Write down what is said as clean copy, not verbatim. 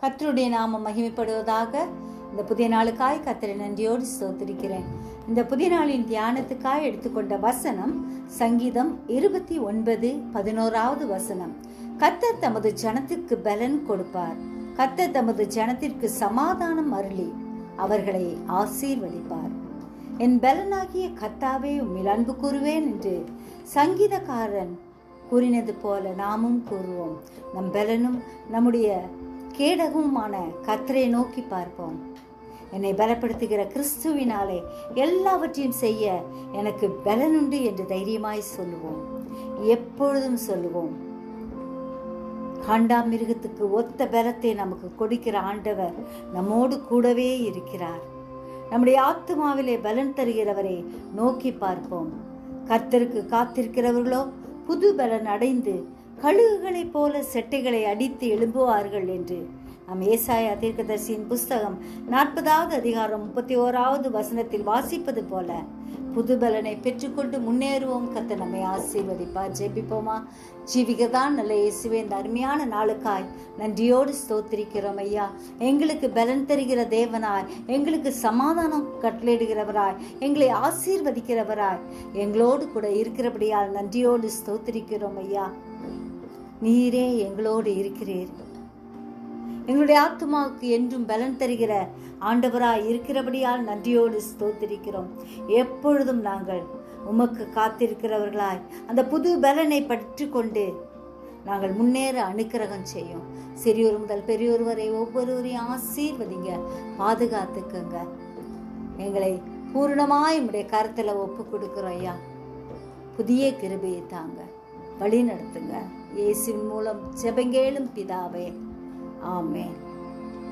கர்த்தருடைய நாமம் மகிமைப்படுவதாக. இந்த புதிய நாளுக்காய் கர்த்தரை நன்றியோடு ஸ்தோத்திரிக்கிறேன். இந்த புதிய நாளின் தியானத்துக்காய் எடுத்துக்கொண்ட வசனம் சங்கீதம் 29:11 வசனம். கர்த்தர் தமது ஜனத்திற்கு பலன் கொடுப்பார், கர்த்தர் தமது ஜனத்திற்கு சமாதானம் அருளி அவர்களை ஆசீர்வதிப்பார். என் பலனாகிய கர்த்தாவே உம்மில் அன்பு கூறுவேன் என்று சங்கீதக்காரன் கூறினது போல நாமும் கூறுவோம். நம் பலனும் நம்முடைய கேடகமுமான கர்த்தரை நோக்கி பார்ப்போம். என்னை பலப்படுத்துகிற கிறிஸ்துவினாலே எல்லாவற்றையும் செய்ய எனக்கு பலனுண்டு என்று தைரியமாய் சொல்லுவோம். எப்பொழுதும் சொல்லுவோம். காண்டாமிருகத்துக்கு ஒத்த பலத்தை நமக்கு கொடுக்கிற ஆண்டவர் நம்மோடு கூடவே இருக்கிறார். நம்முடைய ஆத்துமாவிலே பலன் தருகிறவரை நோக்கி பார்ப்போம். கர்த்தருக்கு காத்திருக்கிறவர்களோ புது பலன் அடைந்து கழுகுகளைப் போல செட்டைகளை அடித்து எழும்புவார்கள் என்று நம் ஏசாயா தீர்க்கதரிசியின் புஸ்தகம் 40வது அதிகாரம் 31வது வசனத்தில் வாசிப்பது போல புது பலனை பெற்றுக்கொண்டு முன்னேறுவோம். கர்த்தர் நம்மை ஆசீர்வதிப்பார். ஜெபிப்போமா. ஜீவிகதான் நல்ல இயேசுவே, இந்த அருமையான நாளுக்காய் நன்றியோடு ஸ்தோத்திரிக்கிறோம் ஐயா. எங்களுக்கு பலன் தருகிற தேவனாய், எங்களுக்கு சமாதானம் கட்டளையிடுகிறவராய், எங்களை ஆசீர்வதிக்கிறவராய், எங்களோடு கூட இருக்கிறபடியால் நன்றியோடு ஸ்தோத்திரிக்கிறோம் ஐயா. நீரே எங்களோடு இருக்கிறீர். எங்களுடைய ஆத்துமாவுக்கு என்றும் பலன் தருகிற ஆண்டவராய் இருக்கிறபடியால் நன்றியோடு ஸ்தோத்திரிக்கிறோம். எப்பொழுதும் நாங்கள் உமக்கு காத்திருக்கிறவர்களாய் அந்த புது பலனை பற்றிக்கொண்டு நாங்கள் முன்னேற அனுக்கிரகம் செய்யும். சிறியோர் முதல் பெரியோர் வரை ஒவ்வொருவரையும் ஆசீர்வதிங்க, பாதுகாத்துக்குங்க. எங்களை பூரணமாய் உம்முடைய கருத்துல ஒப்பு கொடுக்கிறோம் ஐயா. புதிய கிருபையை தாங்க, வழி நடத்துங்க. இயேசுவின் மூலம் ஜெபங்கேளும் பிதாவே, ஆமென்.